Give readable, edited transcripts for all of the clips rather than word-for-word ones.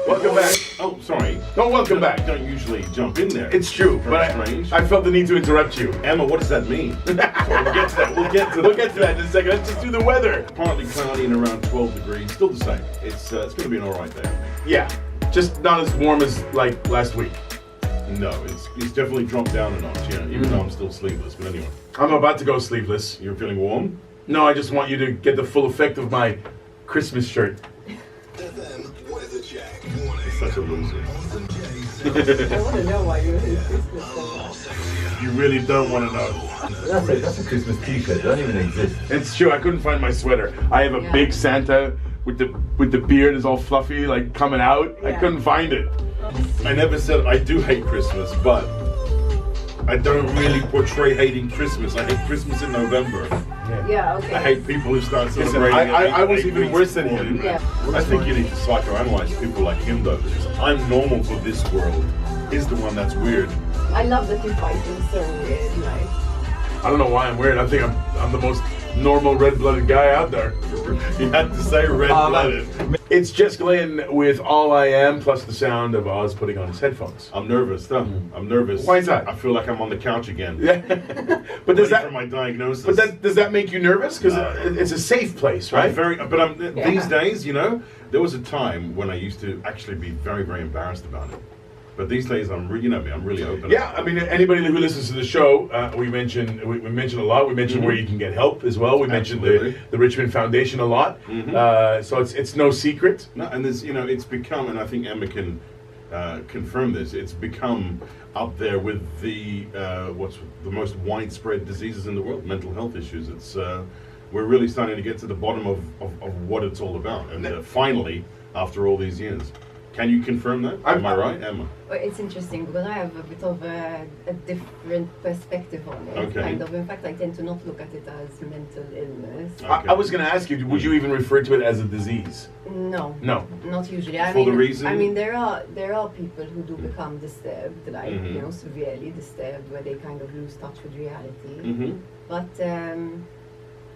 Welcome back. Oh, sorry. No, welcome back. You don't usually jump in there. It's true, Very but strange. I felt the need to interrupt you. Emma, what does that mean? Sorry, we'll get to that. We'll get to that in a second. Let's just do the weather. Partly cloudy and around 12 degrees. Still the same. It's going to be an all right day, I think. Yeah, just not as warm as like last week. No, it's definitely dropped down a notch, yeah, even though I'm still sleepless. But anyway, I'm about to go sleepless. you're feeling warm? No, I just want you to get the full effect of my Christmas shirt. Such a loser. I want to know why you're in Christmas. You really don't want to know. That's a Christmas t-shirt. It don't even exist. It's true. I couldn't find my sweater. I have a big Santa with the beard is all fluffy, like coming out. I couldn't find it. I never said I do hate Christmas, but I don't really portray hating Christmas. I hate Christmas in November. Yeah, okay. I hate people who start Listen, celebrating. I was even worse than him. Yeah. I think you need to psychoanalyze people like him, though, because I'm normal for this world. He's the one that's weird. I love that you fight him so weird, like. I don't know why I'm weird. I think I'm the most normal red-blooded guy out there. You had to say red-blooded. It's just Glenn with All I Am, plus the sound of Oz putting on his headphones. I'm nervous, though. I'm nervous. Why is that? I feel like I'm on the couch again. Yeah, but does Waiting for that? my diagnosis? But does that make you nervous? Because No. it's a safe place, I'm right? these days, you know, there was a time when I used to actually be very, very embarrassed about it. But these days, I'm really open. Yeah, I mean, anybody who listens to the show, we mention a lot. We mention where you can get help as well. We mentioned the Richmond Foundation a lot. So it's no secret. No, and there's, it's become, and I think Emma can confirm this. It's become up there with the what's the most widespread diseases in the world, mental health issues. It's we're really starting to get to the bottom of what it's all about, and finally, after all these years. Can you confirm that? Am I right, Emma? Well, it's interesting because I have a bit of a different perspective on it. Okay. Kind of. In fact, I tend to not look at it as mental illness. I was going to ask you, would you even refer to it as a disease? No. No. Not usually. For the reason? I mean, there are people who do become disturbed, like Mm-hmm. severely disturbed, where they kind of lose touch with reality. Mm-hmm. But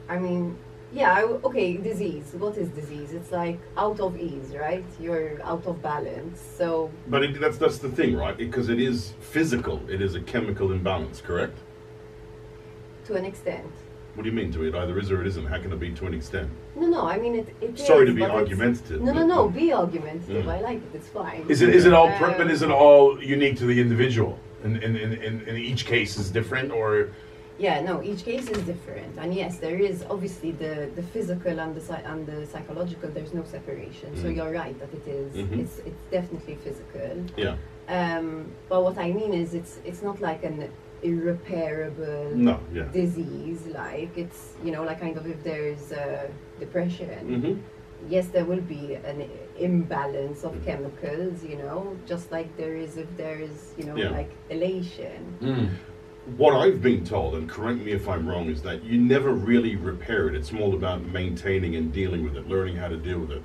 I mean, yeah, okay, disease. What is disease? It's like out of ease, right? You're out of balance. So. But that's the thing, right? Because it is physical. It is a chemical imbalance, correct? To an extent. What do you mean to it? Either is or it isn't. How can it be to an extent? No, I mean it Sorry is, to be but it's- argumentative. No, be argumentative. Mm. I like it. It's fine. Is it all? But is it all unique to the individual? In each case is different, or? Yeah, no. Each case is different, and yes, there is obviously the physical and the psychological. There's no separation. So you're right that it is. Mhm. It's definitely physical. Yeah. But what I mean is, it's not like an irreparable No. Yeah. disease. Like it's like kind of if there's depression. Mm-hmm. Yes, there will be an imbalance of chemicals, just like there is if there is, Yeah. like elation. What I've been told, and correct me if I'm wrong, is that you never really repair it. It's more about maintaining and dealing with it, learning how to deal with it.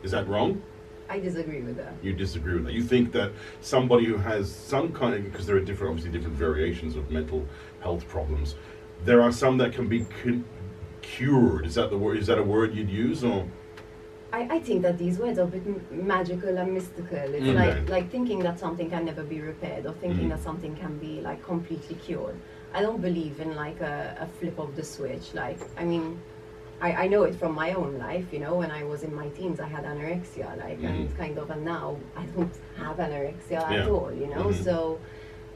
Is that wrong? I disagree with that. You disagree with that? You think that somebody who has some kind of, because there are obviously different variations of mental health problems, there are some that can be cured. Is that the word? Is that a word you'd use, or? I think that these words are a bit magical and mystical. It's Okay. like thinking that something can never be repaired or thinking that something can be like completely cured. I don't believe in like a flip of the switch. Like, I mean, I know it from my own life, when I was in my teens, I had anorexia, like, and kind of, and now I don't have anorexia at all, so,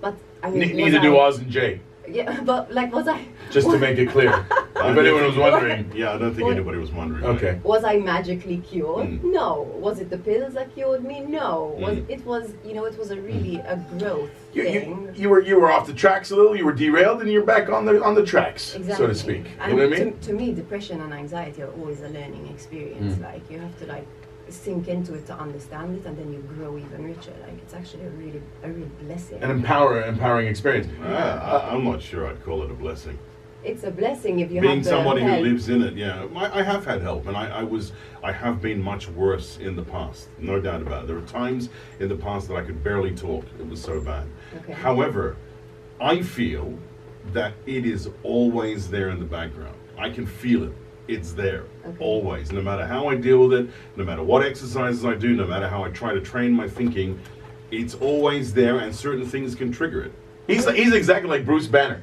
but I mean, Neither do Oz and Jay. Yeah, but like, was I? Just to make it clear, if anyone was wondering. Yeah, I don't think anybody was wondering. Okay. Was I magically cured? No. Was it the pills that cured me? No. It was a really a growth thing. You were off the tracks a little. You were derailed, and you're back on the tracks, Exactly. so to speak. And You know what I mean? to me, depression and anxiety are always a learning experience. Like you have to sink into it to understand it, and then you grow even richer. Like it's actually a real blessing. An empowering experience. I'm not sure I'd call it a blessing. It's a blessing if you Being have the somebody help. who lives in it, yeah. I have had help, and I have been much worse in the past, no doubt about it. There were times in the past that I could barely talk. It was so bad. Okay. However, I feel that it is always there in the background. I can feel it. it's there. Okay. Always. No matter how I deal with it, no matter what exercises I do, no matter how I try to train my thinking, it's always there, and certain things can trigger it. He's exactly like Bruce Banner.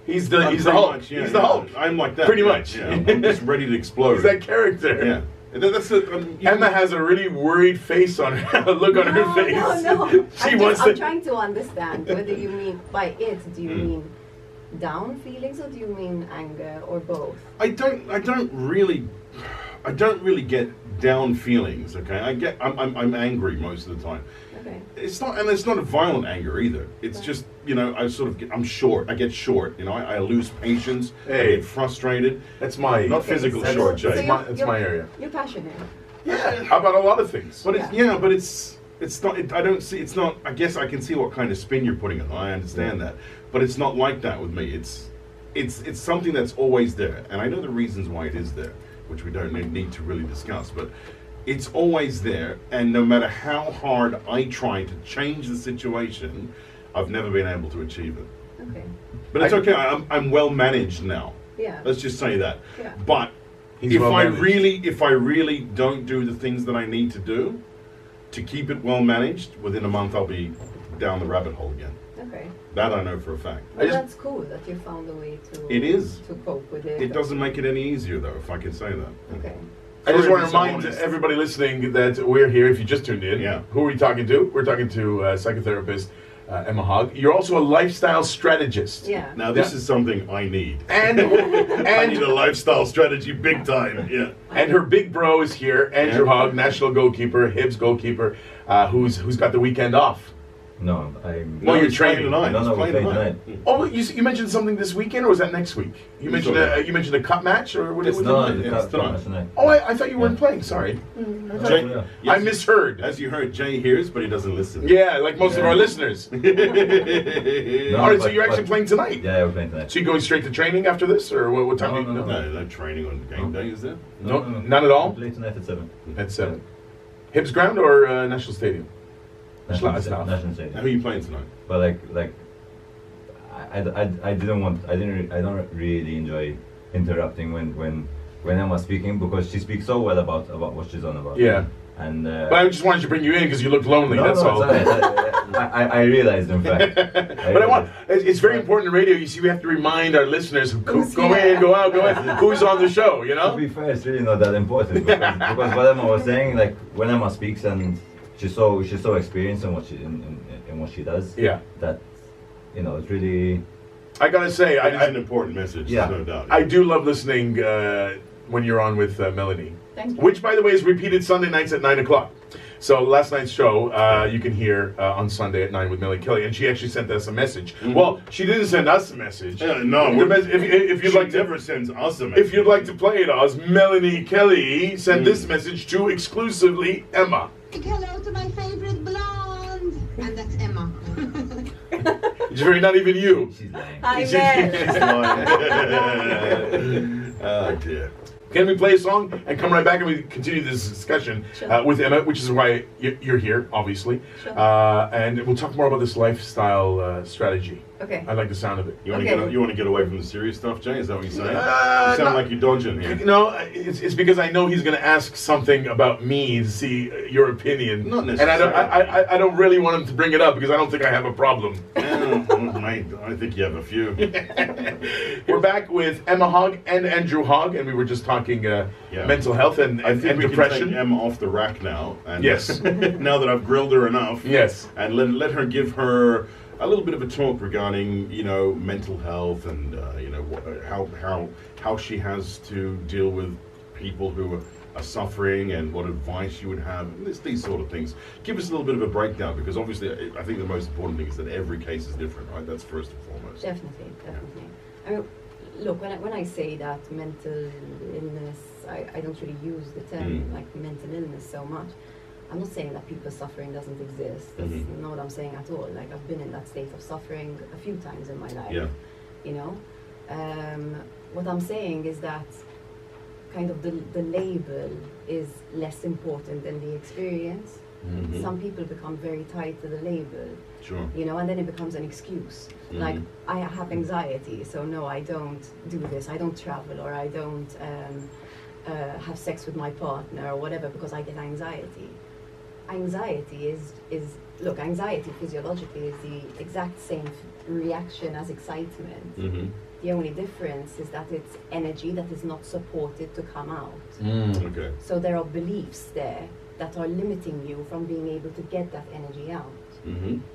He's the Pretty Hulk. much, yeah, He's the yeah. Hulk. I'm like that. Pretty yeah, much. Yeah, I'm just ready to explode. He's that character. Yeah. And that's it. Emma has a really worried face on her. Look on her face. No. She wants I'm to. trying to understand whether you mean by it. Do you mean down feelings, or do you mean anger, or both? I don't really get down feelings. Okay, I'm angry most of the time. Okay. It's not a violent anger either. It's just, I'm short. I get short. I lose patience. I Hey. get frustrated. That's my. Not physical so- short, so Jay. That's my area. You're passionate. Yeah, about a lot of things. But it's not. I don't see. It's not. I guess I can see what kind of spin you're putting on it. I understand that, but it's not like that with me. It's something that's always there, and I know the reasons why it is there, which we don't need to really discuss. But it's always there, and no matter how hard I try to change the situation, I've never been able to achieve it. Okay. But it's okay. I'm well managed now. Yeah. Let's just say that. Yeah. But He's if well I managed. really don't do the things that I need to do to keep it well managed, within a month I'll be down the rabbit hole again. Okay. That I know for a fact. Well, that's cool that you found a way to. It is. To cope with it. It doesn't make it any easier though, if I can say that. Okay. I just Sorry want to to be so remind honest. everybody listening that we're here. If you just tuned in, Yeah. who are we talking to? We're talking to psychotherapist Emma Hogg. You're also a lifestyle strategist. Yeah. Now this Yeah. is something I need. And I need a and lifestyle strategy big time. Yeah. and her big bro is here, Andrew Yeah. Hogg, national goalkeeper, Hibs goalkeeper, who's got the weekend off. No, I'm. Well, you're he's playing training. tonight. No, He's no, we're playing playing tonight. Oh, you mentioned something this weekend, or was that next week? You Who's mentioned talking? you mentioned a cup match, or what? It's what- No, tonight, the it's cup tonight. match tonight. Oh, I thought you weren't Yeah. playing. Sorry, Jay, yeah. I misheard. As you heard, Jay hears, but he doesn't listen. Yeah, like most of Yeah. our listeners. No, All right, so but- you're actually but- playing tonight. Yeah, we're playing tonight. So you going straight to training after this, or what time? No, do you, no, no. No training on game day, is there? No, none at all? We play tonight at 7. At 7. Hibs ground or National Stadium? National National How Stadium. are you playing tonight? But I don't really enjoy interrupting when Emma's speaking, because she speaks so well about what she's on about. Yeah. And But I just wanted to bring you in because you look lonely. That's all. I realized, in fact. But I want. It's very important in radio. You see, we have to remind our listeners who Who's go here. in, go out, go in. Who's on the show? You To know. be fair, it's really not that important, because what Emma was saying, like when Emma speaks and she's so experienced in what she does. Yeah. That it's really. I gotta say, That is I an important message, Yeah. no doubt. I do love listening when you're on with Melanie. Thank you. Which, by the way, is repeated Sunday nights at 9 o'clock. So last night's show, you can hear on Sunday at 9 with Melanie Kelly. And she actually sent us a message. Well, she didn't send us a message. No, The mes- if you'd she like to, never sends us a message. if you'd like to play it, Oz, Melanie Kelly sent this message to exclusively Emma. Hello to my favorite blonde. And that's Emma. Jerry, not even you. She's lying. Hi, She's Mel. Oh dear. Can we play a song and come right back and we continue this discussion Sure. with Emma, which is why you're here, obviously. Sure. And we'll talk more about this lifestyle strategy. Okay. I like the sound of it. You want Okay. to get away from the serious stuff, Jay? Is that what you're saying? Uh, you sound no. like you're dodging here. No, it's because I know he's going to ask something about me to see your opinion. Not And I don't really want him to bring it up because I don't think I have a problem. I think you have a few. We're back with Emma Hogg and Andrew Hogg, and we were just talking mental health and I think we depression. can take Emma off the rack now. And Yes. now that I've grilled her enough. Yes. And let her give her a little bit of a talk regarding mental health and how she has to deal with people who are suffering and what advice you would have. These sort of things. Give us a little bit of a breakdown, because obviously I think the most important thing is that every case is different, right? That's first and foremost. Definitely. I mean, look, when I say that mental illness, I don't really use the term like mental illness so much. I'm not saying that people's suffering doesn't exist. That's not what I'm saying at all. Like, I've been in that state of suffering a few times in my life. Yeah. What I'm saying is that kind of the label is less important than the experience. Some people become very tied to the label, Sure. you know, and then it becomes an excuse. Like, I have anxiety, so no, I don't do this, I don't travel, or I don't have sex with my partner, or whatever, because I get anxiety. Anxiety look, anxiety physiologically is the exact same reaction as excitement. The only difference is that it's energy that is not supported to come out. Okay. So there are beliefs there that are limiting you from being able to get that energy out.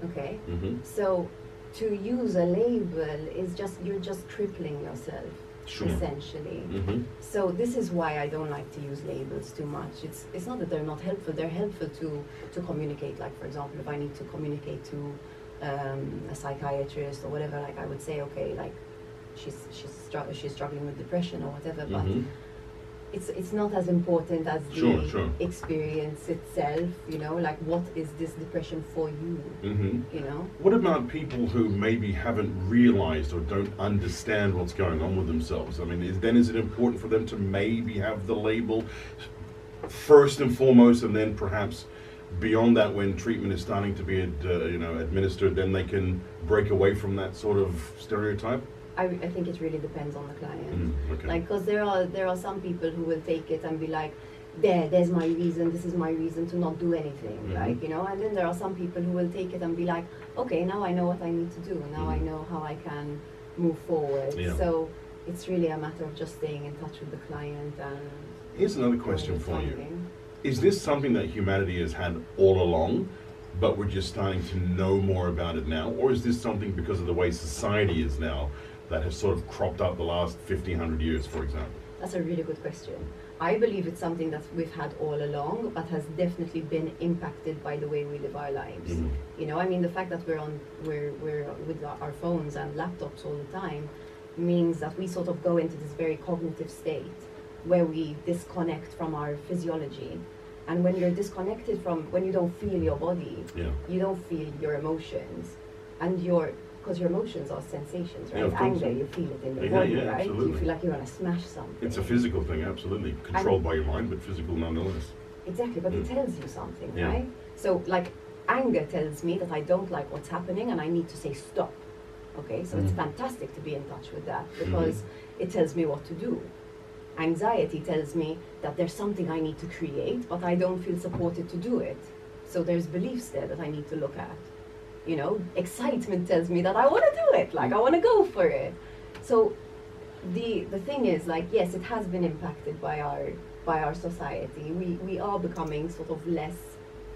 Okay? So to use a label is you're just crippling yourself, Sure. essentially. So this is why I don't like to use labels too much. It's not that they're not helpful. They're helpful to communicate. Like, for example, if I need to communicate to a psychiatrist or whatever, like I would say, okay, like she's struggling with depression or whatever, but it's not as important as the Sure. experience itself, you know, like what is this depression for you, you know? What about people who maybe haven't realized or don't understand what's going on with themselves? I mean, is it important for them to maybe have the label first and foremost, and then perhaps beyond that, when treatment is starting to be administered, then they can break away from that sort of stereotype? I think it really depends on the client. Okay. Like, because there are some people who will take it and be like, there's my reason, this is my reason to not do anything, like, you know, and then there are some people who will take it and be like, okay, now I know what I need to do, now I know how I can move forward. Yeah. So it's really a matter of just staying in touch with the client. And Here's another question for you. Is this something that humanity has had all along, but we're just starting to know more about it now? Or is this something because of the way society is now that has sort of cropped up the last 1,500 years, for example? That's a really good question. I believe it's something that we've had all along, but has definitely been impacted by the way we live our lives. You know, I mean, the fact that we're with our phones and laptops all the time means that we sort of go into this very cognitive state where we disconnect from our physiology. And when you're disconnected when you don't feel your body, you don't feel your emotions, and because your emotions are sensations, right? Yeah, Anger, you feel it in your body, right? Absolutely. You feel like you want to smash something. It's a physical thing, absolutely. Controlled by your mind, but physical nonetheless. Exactly, but it tells you something, Yeah. right? So, like, anger tells me that I don't like what's happening and I need to say stop. Okay, so it's fantastic to be in touch with that because it tells me what to do. Anxiety tells me that there's something I need to create, but I don't feel supported to do it. So there's beliefs there that I need to look at. You know, excitement tells me that I want to do it, like I want to go for it. So the thing is, like, yes, it has been impacted by our society. We are becoming sort of less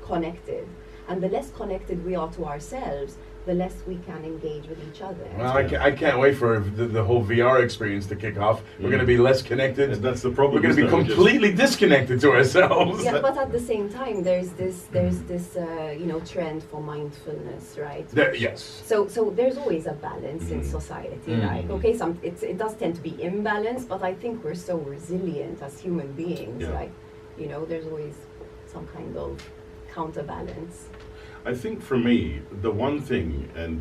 connected, and the less connected we are to ourselves, the less we can engage with each other. Well, I can't wait for the whole VR experience to kick off. We're going to be less connected. And that's the problem. We're going to be completely disconnected to ourselves. Yeah, but at the same time, there's this trend for mindfulness, right? Yes. So there's always a balance in society. Like, okay, it does tend to be imbalanced, but I think we're so resilient as human beings. Yeah. Like, you know, there's always some kind of counterbalance. I think for me, the one thing, and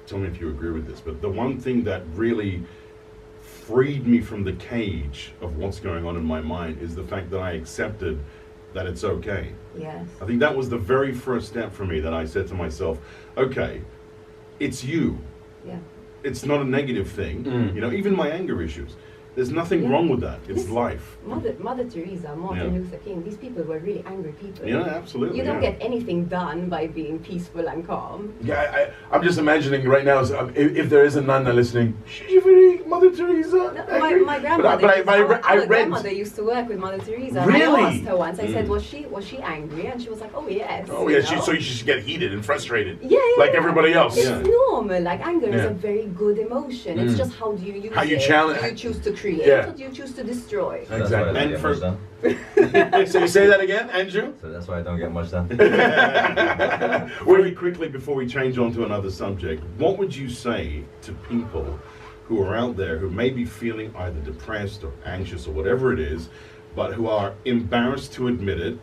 tell me if you agree with this, but the one thing that really freed me from the cage of what's going on in my mind is the fact that I accepted that it's okay. Yes. I think that was the very first step for me, that I said to myself, okay, it's you. Yeah. It's not a negative thing. You know, even my anger issues. There's nothing wrong with that. It's life. Mother Teresa, Martin Luther King, these people were really angry people. Yeah, absolutely. You don't get anything done by being peaceful and calm. Yeah, I'm just imagining right now, if there is a Nana listening, she's very Mother Teresa. No, my grandmother, our grandmother used to work with Mother Teresa. Really? And I asked her once, I said, was she angry? And she was like, oh yes. Oh yeah, so you should get heated and frustrated. Yeah, like everybody else. It's normal. Like, anger is a very good emotion. It's just how do you use it? How you challenge. Do you choose to create or do you choose to destroy? Exactly. And for done. So you say that again, Andrew? So that's why I don't get much done. Very quickly, before we change on to another subject, what would you say to people who are out there who may be feeling either depressed or anxious or whatever it is, but who are embarrassed to admit it?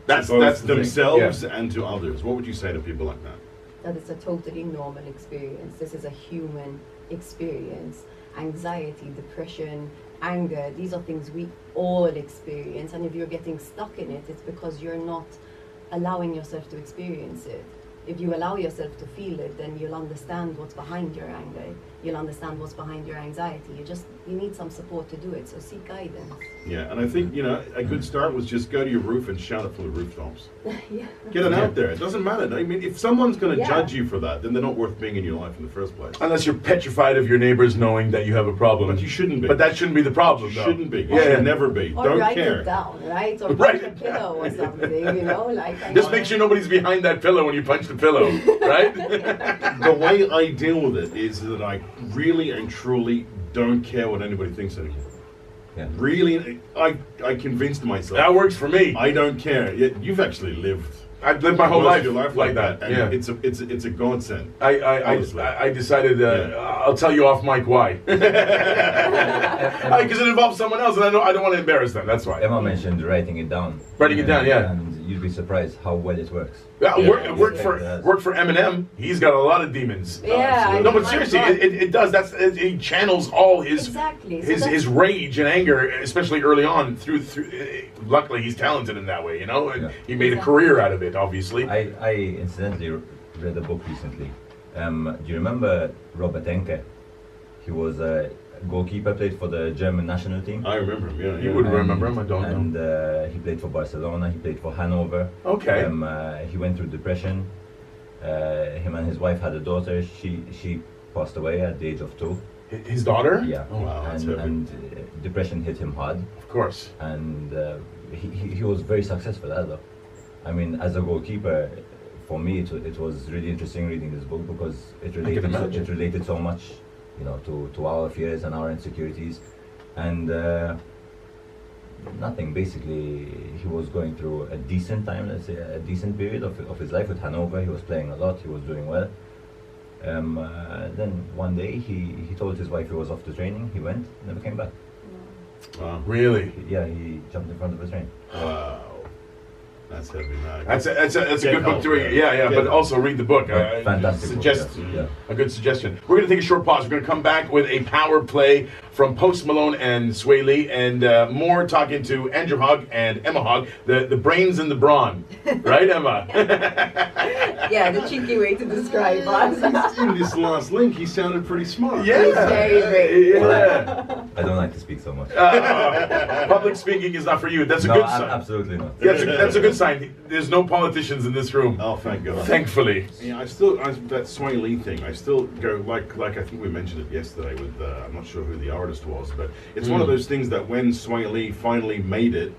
That's themselves and to others. What would you say to people like that? That it's a totally normal experience. This is a human experience. Anxiety, depression, anger, these are things we all experience, and if you're getting stuck in it, it's because you're not allowing yourself to experience it. If you allow yourself to feel it, then you'll understand what's behind your anger. You'll understand what's behind your anxiety. You need some support to do it, so seek guidance. Yeah, and I think, you know, a good start was just go to your roof and shout it from the rooftops. Yeah. Get it out there. It doesn't matter. I mean, if someone's going to Yeah. judge you for that, then they're not worth being in your life in the first place. Unless you're petrified of your neighbors knowing that you have a problem. But you shouldn't be. But that shouldn't be the problem, You though. shouldn't be. You Yeah. should never be. Or Don't write care. it down, right? Or Write punch a it pillow or something, you know? Like, I Just know- make sure nobody's behind that pillow when you punch the pillow, right? The way I deal with it is that I really and truly don't care what anybody thinks anymore. Yeah. Really, I convinced myself. That works for me. I don't care. You've actually lived I've lived my whole most life, of your life like that. and Yeah. it's a godsend. Honestly. I decided I'll tell you off mic why. Because it involves someone else, and I don't want to embarrass them. That's why. Emma mentioned writing it down. Writing it down, yeah. And you'd be surprised how well it works. Yeah, Yeah. work for Eminem. He's got a lot of demons. Yeah. I No, know, but my seriously, God. it does. He channels all his Exactly. So his that's- rage and anger, especially early on. Through luckily, he's talented in that way, you know, and Yeah. he made a career out of it. Obviously, I incidentally read a book recently. Do you remember Robert Enke? He was a goalkeeper, played for the German national team. I remember him. Yeah, You yeah. wouldn't remember him, I don't know. And he played for Barcelona. He played for Hanover. Okay. He went through depression. Him and his wife had a daughter. She passed away at the age of 2. His daughter. Yeah. Oh, wow, that's heavy. and depression hit him hard. Of course. And he was very successful at that. I mean, as a goalkeeper, for me, it was really interesting reading this book because it related so much, you know, to our fears and our insecurities, and nothing. Basically, he was going through a decent time, let's say, a decent period of his life with Hanover. He was playing a lot. He was doing well. Then one day he told his wife he was off to training. He went, never came back. Wow. Really. He jumped in front of a train. Wow. That's heavy, man. That's a Get good book help, to read. yeah. Yeah, Get but help. also read the book. Fantastic book, Suggest yeah. a good suggestion. We're going to take a short pause. We're going to come back with a power play from Post Malone and Sway Lee, and more talking to Andrew Hogg and Emma Hogg, the brains and the brawn, right, Emma? Yeah, the cheeky way to describe us. In this last link, he sounded pretty smart. Yeah, He's very great. yeah. I don't like to speak so much. Public speaking is not for you. That's a No, good sign. absolutely not. Yeah, that's a good sign. There's no politicians in this room, Oh, thank God. thankfully. Yeah, that Sway Lee thing, I still go, like I think we mentioned it yesterday with, I'm not sure who the artist was, but it's one of those things that when Sway Lee finally made it,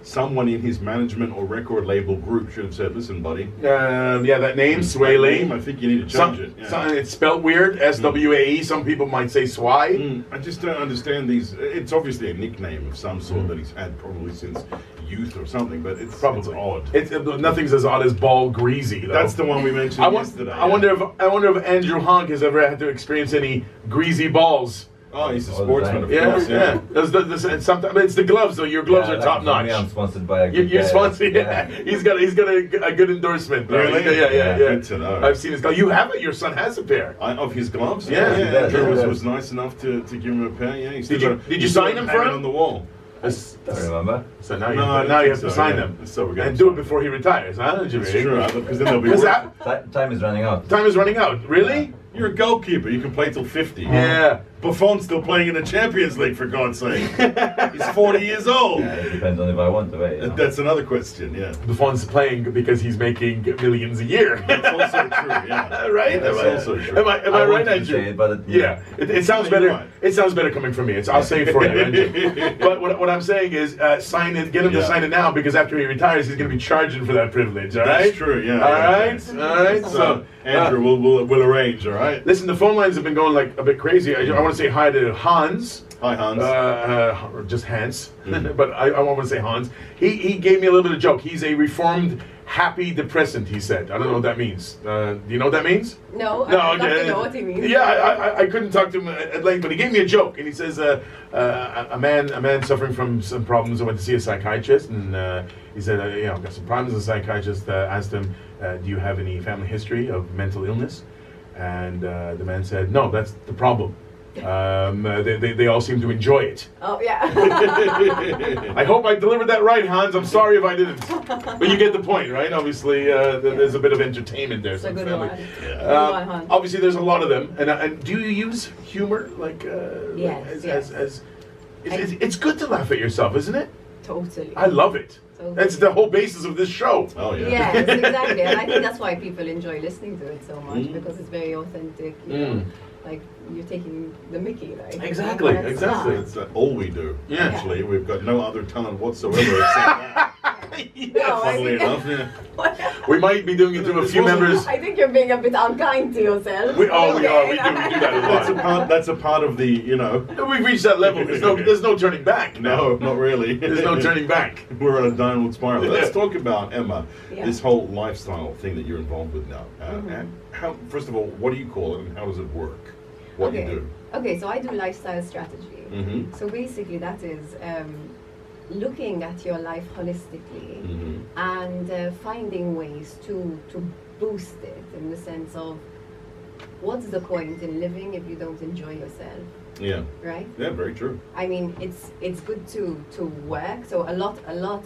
someone in his management or record label group should have said, listen, buddy. Yeah, that name, Sway that Lee. name, I think you need to change it. Yeah. It's spelled weird, SWAE. Some people might say Swai. I just don't understand these. It's obviously a nickname of some sort that he's had probably since youth or something, but it's odd. Nothing's as odd as ball greasy, though. That's the one we mentioned yesterday. I wonder if Andrew Hogg has ever had to experience any greasy balls. Oh, he's a All the sportsman, time. of Yeah, course. yeah. Sometimes it's the gloves, though. Your gloves Yeah, are like top for notch. me, I'm sponsored by a good You're guy. sponsored. Yeah. He's got a good endorsement. Though. Really? Yeah. Good to know. I've seen his glove. You have it. Your son has a pair. Of his gloves? Yeah, he does, Andrew he does. was nice enough to give him a pair. Yeah, he's Did still you- got- did you he's still sign got them it for hanging him? on the wall. I remember. So now No, I you don't have think to so, sign yeah. them So we're gonna and do it sign before he retires, huh? It's true, because then they'll be Because worth Time is running out. time is running out. Really? You're a goalkeeper. You can play till 50. Yeah. Buffon's still playing in the Champions League, for God's sake. He's 40 years old. Yeah, it depends on if I want to. You know. That's another question, yeah. Buffon's playing because he's making millions a year. That's also true, yeah. Right? That's Am I- also true. Am I I right, wanted to Andrew? say it, but Yeah, it sounds You're better. right. It sounds better coming from me. I'll say it for you, Andrew. But what I'm saying is, sign it. Get him to Yeah. sign it now because after he retires, he's going to be charging for that privilege. All right. That's true, yeah. All yeah. right. All right. So, Andrew, we'll arrange, all right? Listen, the phone lines have been going like a bit crazy. I want to say hi to Hans. Hi, Hans. Or just Hans, but I want to say Hans. He gave me a little bit of joke. He's a reformed happy depressant, he said. I don't know what that means. Do you know what that means? No, No, I'd love okay. to know what he means. Yeah, I couldn't talk to him at length, but he gave me a joke, and he says a man suffering from some problems went to see a psychiatrist, and he said, I've got some problems. The psychiatrist asked him, do you have any family history of mental illness? And the man said, no, that's the problem. They all seem to enjoy it. Oh yeah. I hope I delivered that right, Hans. I'm sorry if I didn't. But you get the point, right? Obviously, there's a bit of entertainment there. It's a some good family. one. Yeah. Good one, Hans. Obviously, there's a lot of them. And do you use humor? Like, Yes, it's good to laugh at yourself, isn't it? Totally. I love it. Totally. That's the whole basis of this show. Oh yeah. Yes, exactly. And I think that's why people enjoy listening to it so much, because it's very authentic. You know, like you're taking the Mickey, like Exactly, that's exactly. not- That's all we do. Yeah. Actually, we've got no other talent whatsoever except that. No, I Funnily think- enough, yeah. We might be doing it to a few members. I think you're being a bit unkind to yourself. We are. We do that a lot. That's a part of the, you know. We've reached that level. There's no turning back. No, not really. There's no turning back. We're on a downward spiral. Let's talk about, Emma, Yeah. this whole lifestyle thing that you're involved with now. And how, first of all, what do you call it and how does it work? What you do? Okay, so I do lifestyle strategy. Mm-hmm. So basically, that is looking at your life holistically Mm-hmm. and finding ways to boost it in the sense of what's the point in living if you don't enjoy yourself, Yeah. right? Yeah, very true. I mean, it's good to work. So a lot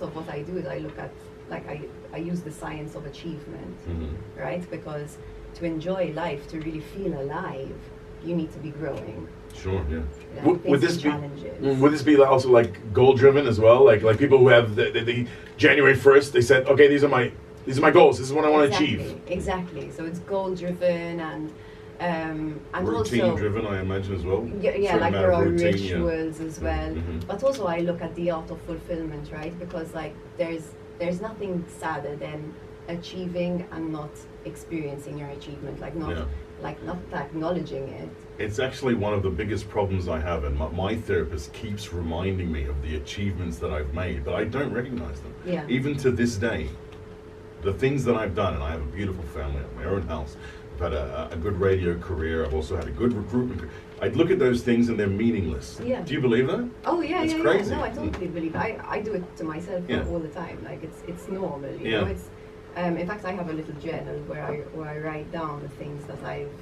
of what I do is I look at, like I use the science of achievement, Mm-hmm. right? Because to enjoy life, to really feel alive, you need to be growing. Sure, yeah. Would this facing be? challenges. Would this be also like goal driven as well? Like people who have the January 1st, they said, okay, these are my goals. This is what I want to achieve. Exactly. So it's goal driven and Routine also driven, I imagine, as well. yeah, Certain like amount there of are routine, yeah. rituals as well. Mhm. But also I look at the art of fulfillment, right? Because like there's nothing sadder than achieving and not experiencing your achievement, like not acknowledging it. It's actually one of the biggest problems I have, and my therapist keeps reminding me of the achievements that I've made, but I don't recognize them. Yeah. Even to this day, the things that I've done, and I have a beautiful family, I have my own house, I've had a good radio career, I've also had a good recruitment career. I'd look at those things and they're meaningless. Yeah. Do you believe that? Oh yeah, It's yeah, crazy. yeah. No, I totally believe it. I do it to myself Yeah. all the time. Like it's normal, you Yeah. know. It's in fact I have a little journal where I write down the things that I've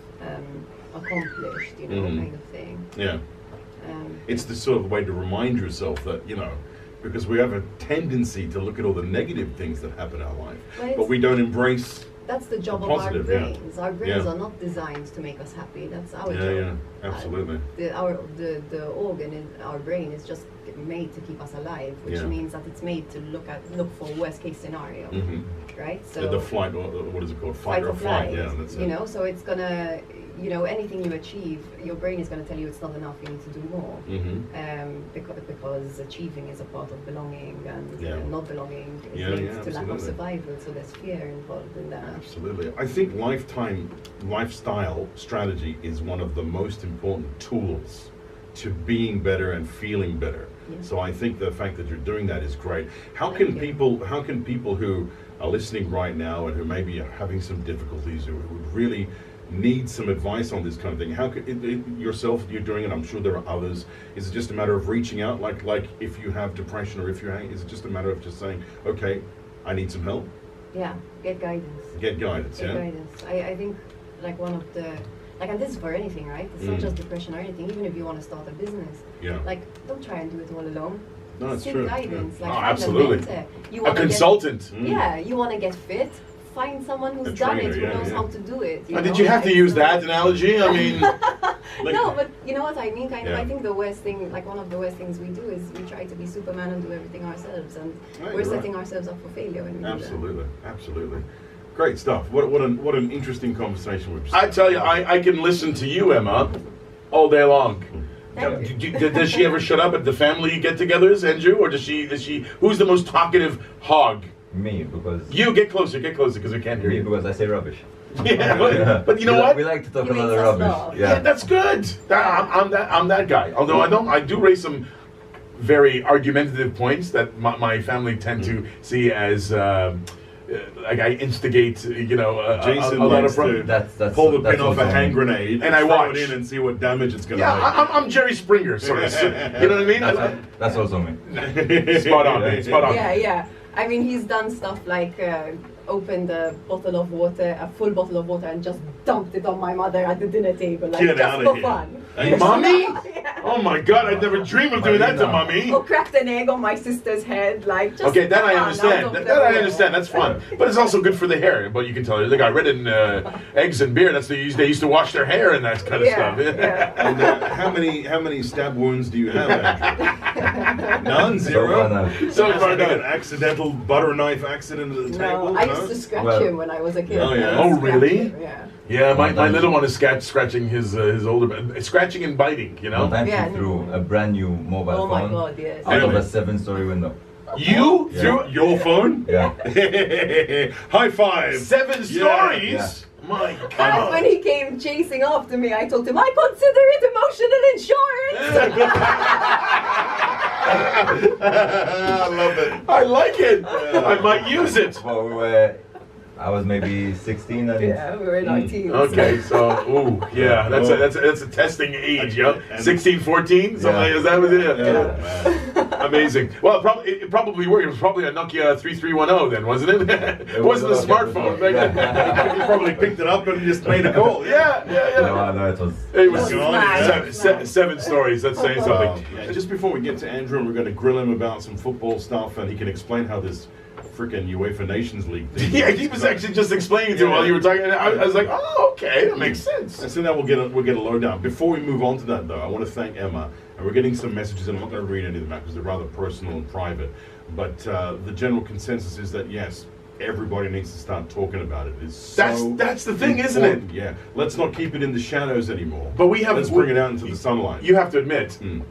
accomplished, you know, Mhm. kind of thing. Yeah. Um, It's the sort of way to remind yourself that, you know, because we have a tendency to look at all the negative things that happen in our life, Well, but it's- we don't embrace. that's the job Positive, of yeah. our brains. Our brains Yeah. are not designed to make us happy. That's our Yeah, job. yeah, absolutely. The organ in our brain is just made to keep us alive, which Yeah. means that it's made to look for worst case scenario, Hmm. right? The flight, or what is it called? Fight or flight. Yeah, that's you it. know, so it's gonna, you know, anything you achieve, your brain is gonna tell you it's not enough. You need to do more. Hmm. Because achieving is a part of belonging, and Yeah. not belonging is Yeah, linked yeah, to lack of absolutely. survival. So there's fear involved in that. Absolutely. I think lifestyle strategy is one of the most important tools to being better and feeling better. Yeah. So I think the fact that you're doing that is great. How Thank can you. people who are listening right now and who maybe are having some difficulties, who would really need some advice on this kind of thing, how could yourself, you're doing it, I'm sure there are others, is it just a matter of reaching out, like if you have depression, or if you're, is it just a matter of just saying, okay, I need some help, Yeah, get guidance. get guidance? Get Yeah. guidance. I think like one of the and this is for anything, right? It's not Mm. just depression or anything. Even if you want to start a business, Yeah. like don't try and do it all alone. No, it's Seek true. guidance. Yeah. Like Oh, find absolutely. A mentor. You A wanna consultant. Mm. Yeah, you want to get fit. Find someone A who's done trainer, it, who yeah, knows yeah. how to do it. Did know? you have to Like, use so- that analogy? I mean, No, but you know what I mean. Kind of. Yeah. I think the worst thing, like one of the worst things we do, is we try to be Superman and do everything ourselves, and Right, we're you're setting right. ourselves up for failure when we do Absolutely, absolutely. Great stuff. What an interesting conversation we've just I had. tell you, I can listen to you, Emma, all day long. Thank you. Does she ever shut up at the family get-togethers, Andrew, or does she? Who's the most talkative hog? Me, because You get closer, because we can't hear me you. because I say rubbish. Yeah, but you know we what? We like to talk You about make the us rubbish. laugh. Yeah, that's good. I'm that guy. Although I do raise some very argumentative points that my family tend to see as like I instigate, you know, Jason a lot likes of problems. That's pull the that's pin off a also hand me. grenade And I throw watch. it in and see what damage it's going to Yeah, I'm Jerry Springer, sort of. You know what I mean? That's also me. Spot on, spot on. Yeah, yeah. I mean, he's done stuff like opened a bottle of water, a full bottle of water, and just dumped it on my mother at the dinner table, like Get just out of for here. fun. Hey, Mommy? Yeah. Oh my God! I'd never dream of doing that to mommy. Or cracked an egg on my sister's head, like just Okay, that for I fun, understand. out of That the I way. understand. That's fun, but it's also good for the hair. But you can tell they got rid in eggs and beer. They used to wash their hair and that kind of stuff. Yeah. And how many stab wounds do you have, Andrew? None, So zero. far none. So far An none. accidental butter knife accident at the table. No, I used to scratch Well- him when I was a kid. Oh, yeah. I used to Oh, scratch really? him, yeah. Yeah, my little one is scratching his older, scratching and biting. You know. One time Yeah, she threw no. a brand new mobile Oh my phone God, yes. out of Really? a 7-story window. You Yeah. threw Your phone? Yeah. High five. 7 Yeah. stories. Yeah. My And God. when he came chasing after me, I told him, I consider it emotional insurance. I love it. I like it. I might use it. Well, we were, I was maybe 16 and Yeah, we were 19. Okay, so yeah, that's a testing age, yo. And- 16, 14, something like that was it. Oh, man. Amazing. Well, it probably worked. It was probably a Nokia 3310 then, wasn't it? It was wasn't a a Nokia smartphone before. back then. You probably picked it up and just made a call. Yeah. no, it was. It was Go on. seven stories. That's saying something. Yeah, just before we get to Andrew, and we're going to grill him about some football stuff, and he can explain how this freaking UEFA Nations League thing. Yeah, he was actually just explaining to me while you were talking. And I was like, oh, okay, that makes sense. And so now we'll get a lowdown. Before we move on to that, though, I want to thank Emma. And we're getting some messages, and I'm not going to read any of them out because they're rather personal and private. But the general consensus is that yes, everybody needs to start talking about it. It's so That's the thing, isn't it? important. Yeah. Let's not keep it in the shadows anymore. But we have Let's bring it out into the sunlight. You have to admit, Mm.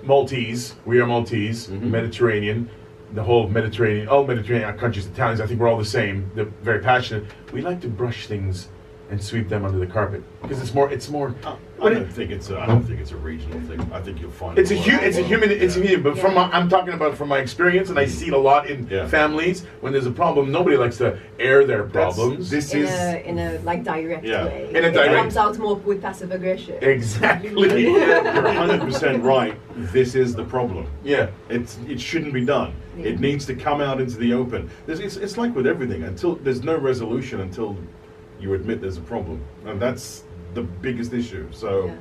Maltese. We are Maltese, Mhm. Mediterranean. The whole Mediterranean, all Mediterranean countries, Italians, I think we're all the same. They're very passionate. We like to brush things and sweep them under the carpet because it's more. I don't think it's a regional thing. I think you'll find It's a more. human. But I'm talking about from my experience, and I see it a lot in Yeah. families. When there's a problem, nobody likes to air their problems. This in is in a like direct Yeah. way. In a It direct- comes out more with passive aggression. Exactly. you're 100% right. This is the problem. Yeah. It shouldn't be done. Yeah. It needs to come out into the open. It's like with everything. Until there's no resolution, until you admit there's a problem, and that's the biggest issue. So, Yeah.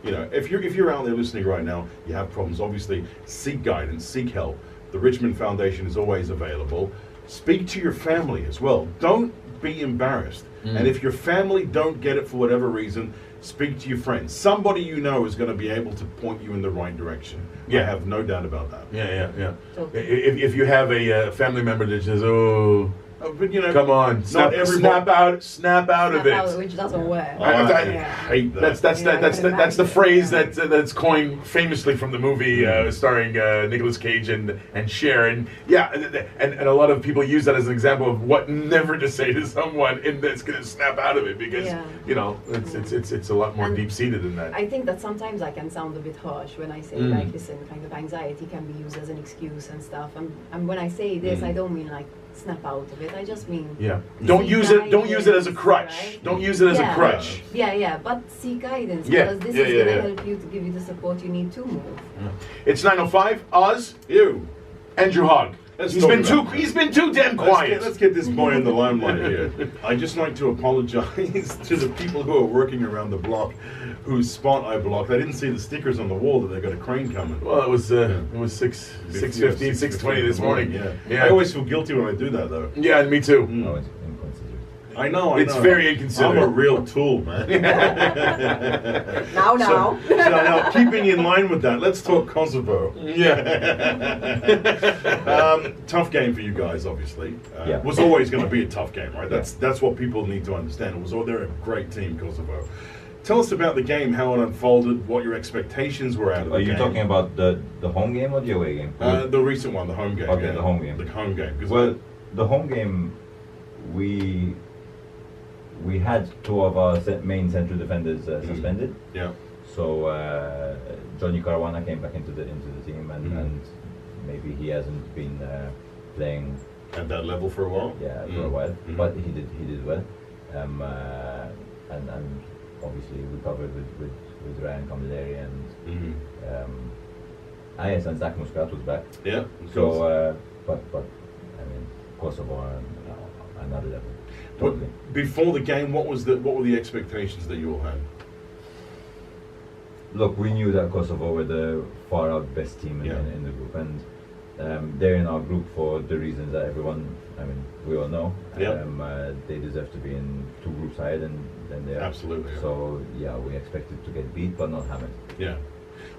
you know, if you're out there listening right now, you have problems. Obviously, seek guidance, seek help. The Richmond Foundation is always available. Speak to your family as well. Don't be embarrassed. And if your family don't get it for whatever reason, speak to your friends. Somebody you know is going to be able to point you in the right direction. Yeah. I have no doubt about that. Yeah. Totally. If you have a family member that says, "Oh, But you know, come on, snap out of Snap it." out, which doesn't work. I hate that. That's the phrase that's coined famously from the movie starring Nicolas Cage and Cher, and and a lot of people use that as an example of what never to say to someone that's going to snap out of it because it's a lot more And deep seated than that. I think that sometimes I can sound a bit harsh when I say like, listen, kind of anxiety can be used as an excuse and stuff. And when I say this, I don't mean like snap out of it. I just mean Don't seek use it. Don't use it as a guidance, crutch. right? Don't use it as a Yeah. crutch. Yeah, but seek guidance Yeah, because this yeah, is yeah, going to yeah. help you to give you the support you need to move. It's 9:05. Oz, You. Andrew Hogg. Let's He's talk been about he's been too damn quiet. Let's get this boy in the limelight here. I'd just like to apologize to the people who are working around the block whose spot I blocked. I didn't see the stickers on the wall that they got a crane coming. Well, it was 6:15, 6:20 this morning. Yeah. I always feel guilty when I do that, though. Yeah, and me too. No, it's inconsiderate. I know. It's very inconsiderate. I'm a real tool, man. Now. So now, keeping in line with that, let's talk Kosovo. Yeah. Tough game for you guys, obviously. Yeah. Was always going to be a tough game, right? That's what people need to understand. They're a great team, Kosovo. Tell us about the game, how it unfolded, what your expectations were out of the Are game. you talking about the home game or the away game? The recent one, the home game. Okay, the home game. The home game. 'Cause Well, the home game, we had two of our main central defenders suspended. yeah. So Johnny Caruana came back into the team, and maybe he hasn't been playing At that level for a while. for a while, Mhm. but he did well, and obviously we covered with Ryan Camilleri and Ayes and Zach Muscat was back. Yeah. So but I mean Kosovo and another level. What, Totally. before the game, what were the expectations that you all had? Look, we knew that Kosovo were the far out best team in the group, and they're in our group for the reasons that we all know. Yep. They deserve to be in 2 groups higher than they are. Absolutely. Yeah. So yeah, we expected to get beat, but not hammered. Yeah.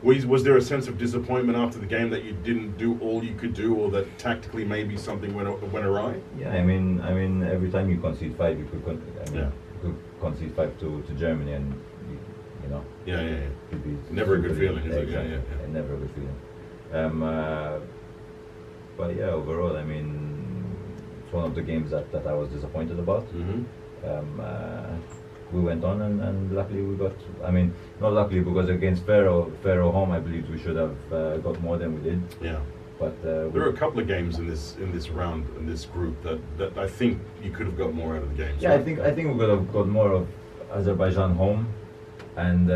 Was there a sense of disappointment after the game that you didn't do all you could do, or that tactically maybe something went awry? Yeah, I mean, every time you concede 5, you could Yeah. you could concede 5 to Germany, and you know. Yeah. It'd be Never a good super- feeling, is it? Exactly. Yeah. Never a good feeling. But yeah, overall, I mean, it's one of the games that I was disappointed about. Mm-hmm. We went on, and luckily we got. I mean, not luckily, because against Faroe home, I believe we should have got more than we did. Yeah. But There are a couple of games in this round, in this group, that I think you could have got more out of the games. yeah, I think we could have got more of Azerbaijan home, and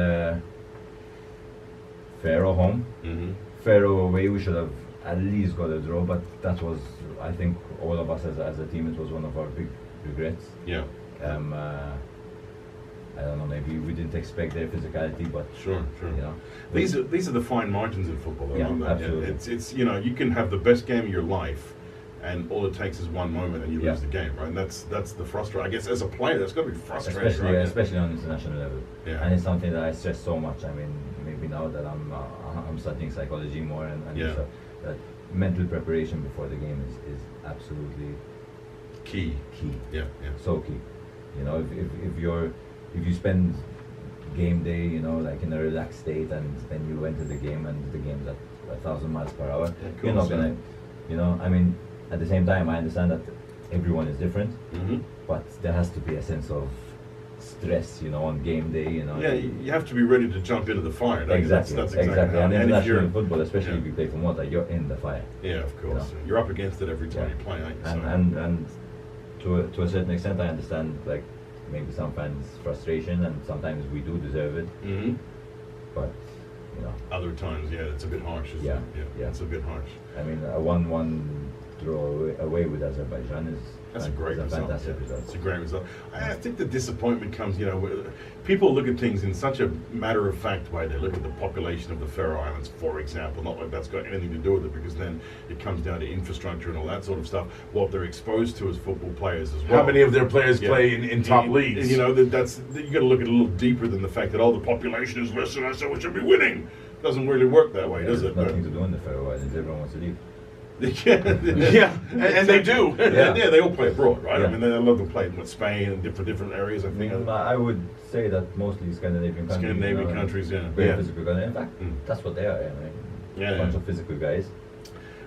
Faroe home. Mm-hmm. Faroe away, we should have at least got a draw, but that was, I think, all of us as a team, it was one of our big regrets. Yeah. I don't know, maybe we didn't expect their physicality, but Sure. you know, These are the fine margins in football, though, Yeah, aren't they? absolutely. It's you can have the best game of your life, and all it takes is one moment and you Yeah. lose the game, right? And that's the frustrating. I guess as a player, that's got to be frustrating, especially right? especially on international level. Yeah. And it's something that I stress so much. I mean, maybe now that I'm studying psychology more and Yeah. stuff, that mental preparation before the game is absolutely Key. key. Yeah. So key. You know, if you spend game day, you know, like in a relaxed state, and then you enter the game and the game's at 1,000 miles per hour, Yeah, of you're not course, gonna, you know, I mean, at the same time, I understand that everyone is different, Mm-hmm. but there has to be a sense of stress, you know, on game day, you know. Yeah, you have to be ready to jump into the fire. don't you? Exactly, That's exactly. how- And if international you're, football, especially yeah. if you play for Malta, you're in the fire. yeah, of course, You know. you're up against it every time Yeah. you play, aren't you? And to a certain extent, I understand, like, maybe some fans' frustration, and sometimes we do deserve it, Mm-hmm. but, you know, Other times, yeah, it's a bit harsh. Isn't Yeah, it? yeah. It's a bit harsh. I mean, a 1-1 draw away with Azerbaijan is That's a great is a result. fantastic yeah. result. It's a great result. I think the disappointment comes, people look at things in such a matter-of-fact way. They look at the population of the Faroe Islands, for example, not like that's got anything to do with it, because then it comes down to infrastructure and all that sort of stuff, what they're exposed to as football players as well. How many of their players Yeah. play in top leagues? You know, that's you got to look at it a little deeper than the fact that, the population is less than us, so we should be winning. Doesn't really work that way, does There's it? nothing to do in the Faroe Islands. Everyone wants to leave. Yeah, and they do. Yeah, they all play abroad, right? Yeah. I mean, a lot of them play in Spain and different areas, I think. I would say that mostly Scandinavian countries. Scandinavian and countries, yeah. Very Yeah. physical guys. In fact, Mm. that's what they are. I mean, Yeah, a bunch yeah. of physical guys.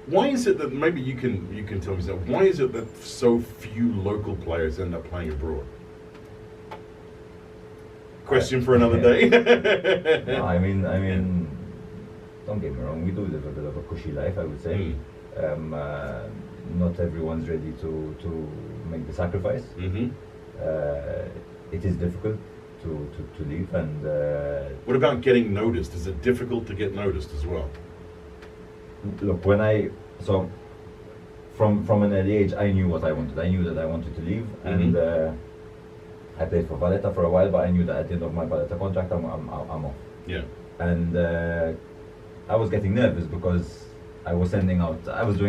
Why is it that, maybe you can tell me something, why is it that so few local players end up playing abroad? Question for another day. No, I mean, don't get me wrong. We do live a bit of a cushy life, I would say. Not everyone's ready to make the sacrifice. Mm-hmm. It is difficult to leave, and What about getting noticed? Is it difficult to get noticed as well? look, from an early age, I knew what I wanted. I knew that I wanted to leave, and I played for Valletta for a while, but I knew that at the end of my Valletta contract, I'm off. Yeah. And I was getting nervous because I was doing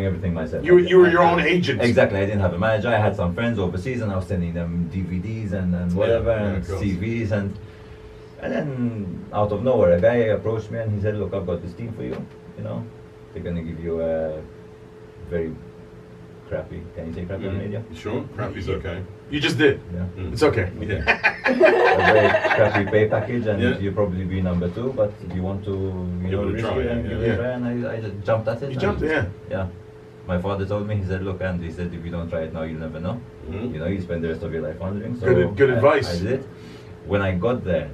everything myself. You were your own agent. Exactly. I didn't have a manager. I had some friends overseas, and I was sending them DVDs and whatever, Yeah, and of course. CVs, and then out of nowhere, a guy approached me and he said, "Look, I've got this team for you. You know, they're gonna give you a very crappy. Can you say crappy on media? Sure, crappy's okay. You just did. Yeah." Mm. It's okay. Yeah. A very crappy pay package, and Yeah. you'll probably be number 2, but if you want to, Give it a risk try, it and yeah, give yeah. it a try, and I just jumped at it. You and- jumped, yeah. Yeah. My father told me, he said, "Look, Andy," he said, "if you don't try it now, you'll never know. Mhm. You know, you spend the rest of your life wondering." So Good advice. I did it. When I got there,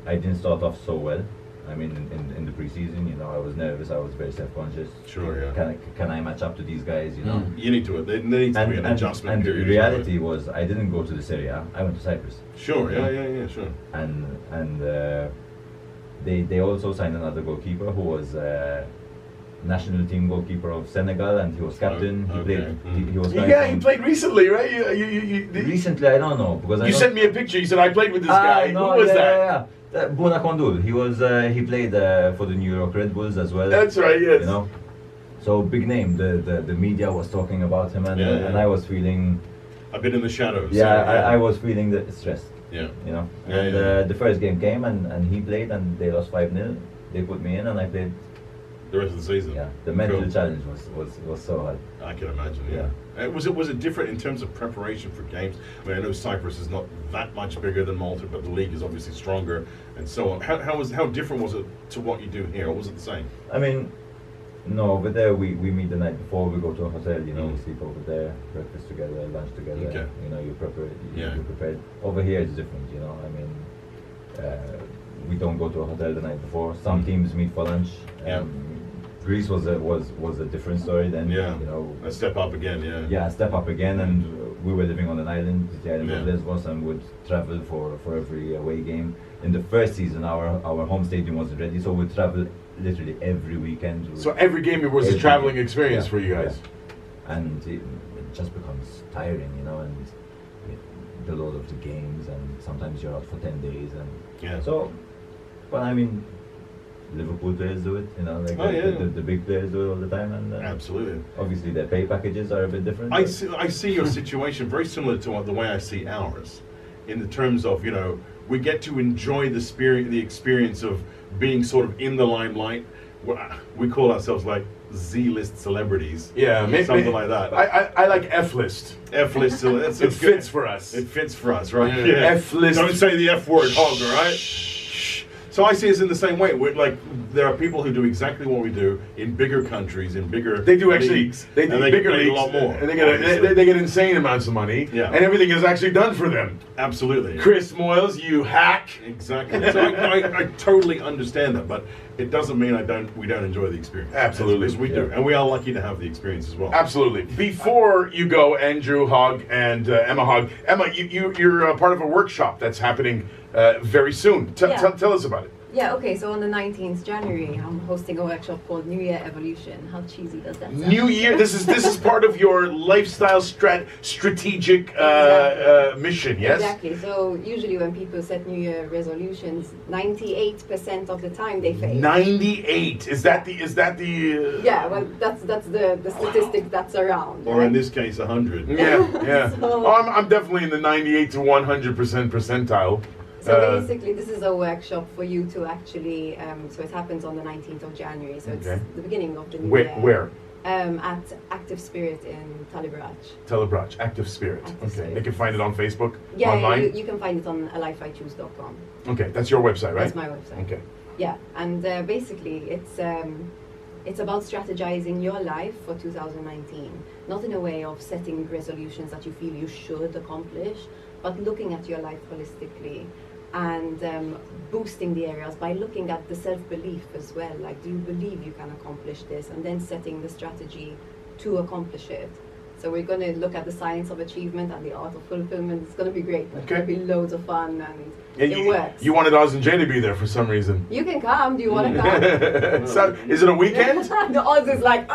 I didn't start off so well. I mean, in the preseason, you know, I was nervous. I was very self-conscious. Sure, yeah. Can I match up to these guys? You know. You need to. There needs to be an adjustment and the period. reality was, I didn't go to the Serie A. I went to Cyprus. Sure. Yeah. Sure. And they also signed another goalkeeper who was national team goalkeeper of Senegal, and he was captain. Oh, He okay. played. He was coming Yeah, he from- played recently, right? Recently, I don't know because I You know- sent me a picture. You said I played with this guy. No, Who was yeah, that? Yeah, yeah. Bouna Kondoul. He was. He played for the New York Red Bulls as well. That's right. Yes. You know, so big name. The media was talking about him, and Yeah. and I was feeling. A bit in the shadows. Yeah, so, I was feeling the stress. Yeah. You know, Yeah, and yeah. the first game came, and he played, and they lost 5-0. They put me in, and I played. The rest of the season. Yeah, the mental Cool. challenge was so hard. I can imagine. Yeah. Was it different in terms of preparation for games? I mean, I know Cyprus is not that much bigger than Malta, but the league is obviously stronger, and so on. How different was it to what you do here, or was it the same? I mean, no, over there we meet the night before, we go to a hotel, you know, we sleep over there, breakfast together, lunch together, Okay. you know, you prepare, Yeah. you're prepared. Over here it's different, you know, I mean, we don't go to a hotel the night before. Some teams meet for lunch. Yeah. Greece was a different story then, Yeah. you know. A step up again. Yeah. Yeah, step up again, and we were living on an island, the island of Yeah. Lesbos, and would travel for every away game. In the first season, our home stadium wasn't ready, so we'd travel literally every weekend. So every game it was a Every traveling game. experience Yeah, for you guys. yeah. And it just becomes tiring, you know, and the load of the games, and sometimes you're out for 10 days, and Yeah. so. But I mean, Liverpool players do it, you know, like Oh, yeah. the big players do it all the time, and Absolutely. obviously their pay packages are a bit different. I but- see your situation very similar to the way I see ours, in the terms of, you know, we get to enjoy the experience of being sort of in the limelight. We call ourselves like Z-list celebrities. Yeah, something like that. I like F-list. F-list. That's It fits for us. It fits for us, right? Yeah. F-list. Don't say the F word, Hogg, all right? So I see us in the same way. We're like, there are people who do exactly what we do in bigger countries, in bigger They do actually. leagues, They do and they bigger get paid leagues. a lot more. And they get insane amounts of money. Yeah. And everything is actually done for them. Absolutely. Chris Moyles, you hack. Exactly. So I totally understand that, but it doesn't mean we don't enjoy the experience. Absolutely. Because we do, Yeah. and we are lucky to have the experience as well. Absolutely. Before you go, Andrew Hogg and Emma Hogg. Emma, you're part of a workshop that's happening very soon. Yeah. Tell us about it. Yeah, okay, so on the 19th January, I'm hosting a workshop called New Year Evolution. How cheesy does that sound? New Year. This is part of your lifestyle strategic mission. Yes. Exactly. So usually when people set New Year resolutions, 98% of the time they fail. 98. Is that the? Yeah, well, that's the statistic that's around. Or in this case, 100. Yeah. Yeah. So- Oh, I'm definitely in the 98 to 100% percentile. So basically, this is a workshop for you to actually. So it happens on the 19th of January. So it's Okay. the beginning of the new Where? year. Where? At Active Spirit in Talibrach. Telebrach, Active Spirit. Active Okay. Spirit. They can find it on Facebook. Yeah, Online. you can find it on alifeichoose.com. Okay, that's your website, right? That's my website. Okay. Yeah, and basically it's about strategizing your life for 2019, not in a way of setting resolutions that you feel you should accomplish, but looking at your life holistically and boosting the areas by looking at the self-belief as well. Like, do you believe you can accomplish this? And then setting the strategy to accomplish it. So we're going to look at the science of achievement and the art of fulfillment. It's going to be great. It's going to be loads of fun, and it works. You wanted Oz and Jay to be there for some reason. You can come. Do you want to come? So, is it a weekend? The Oz is like,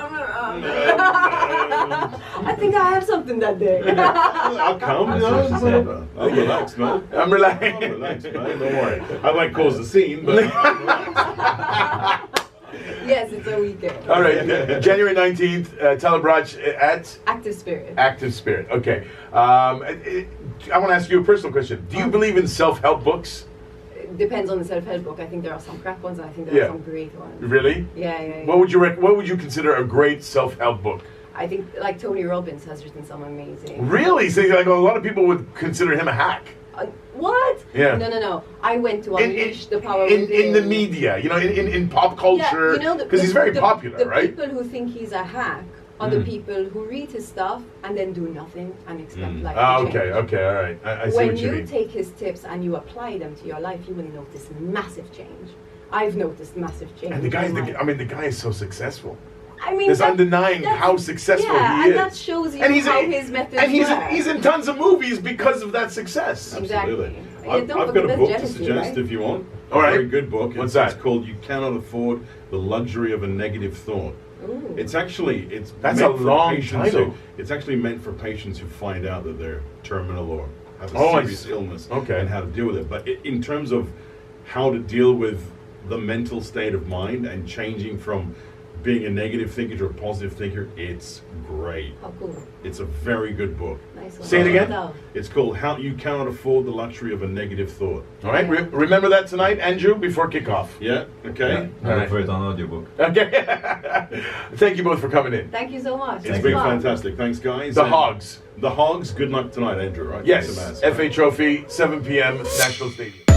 I think I have something that day. I'll come. That's No, what she said. whatever. I'll relax, man. I'm I'll relaxed. relax, man. Don't worry. I might cause the scene, but I'll relax. Yes, it's a weekend. All right, January 19th, Telebrach at Active Spirit. Active Spirit. Okay. I want to ask you a personal question. Do you believe in self-help books? It depends on the self-help book. I think there are some crap ones, and I think there Yeah. are some great ones. Really? Yeah. What would you consider a great self-help book? I think like Tony Robbins has written some amazing. Really? So like a lot of people would consider him a hack. What? Yeah. No. I went to unleash the power in within. the media, in pop culture, Yeah, because he's very popular, the right? people who think he's a hack are the people who read his stuff and then do nothing and expect life to change. Okay, all right. I see When what you you mean. take his tips and you apply them to your life, you will notice massive change. I've noticed massive change. And the guy, in my life. the guy is so successful. I mean, There's that- undenying that's- how successful yeah, he and is. that shows you And he's how a- his methods And work. he's in tons of movies because of that success. Exactly. Absolutely. Yeah, I've don't got forget a that's book to jealousy, suggest right? if you want. All right. A very good book. What's It's that? called You Cannot Afford the Luxury of a Negative Thought. Ooh. It's That's meant a for long patients title. It's actually meant for patients who find out that they're terminal or have a Oh, I serious see. illness Okay. and how to deal with it. But in terms of how to deal with the mental state of mind and changing from being a negative thinker to a positive thinker, it's great. How cool. It's a very good book. Nice one. Say it again? No. It's called How You Cannot Afford the Luxury of a Negative Thought. All right, remember that tonight, Andrew, before kickoff. Yeah? Okay? I look for it on audiobook. Okay. Thank you both for coming in. Thank you so much. It's been fantastic. Thanks, guys. The And Hoggs. The Hoggs. Good luck tonight, Andrew, right? Yes, Thanks so much. FA Trophy, 7 p.m., National Stadium.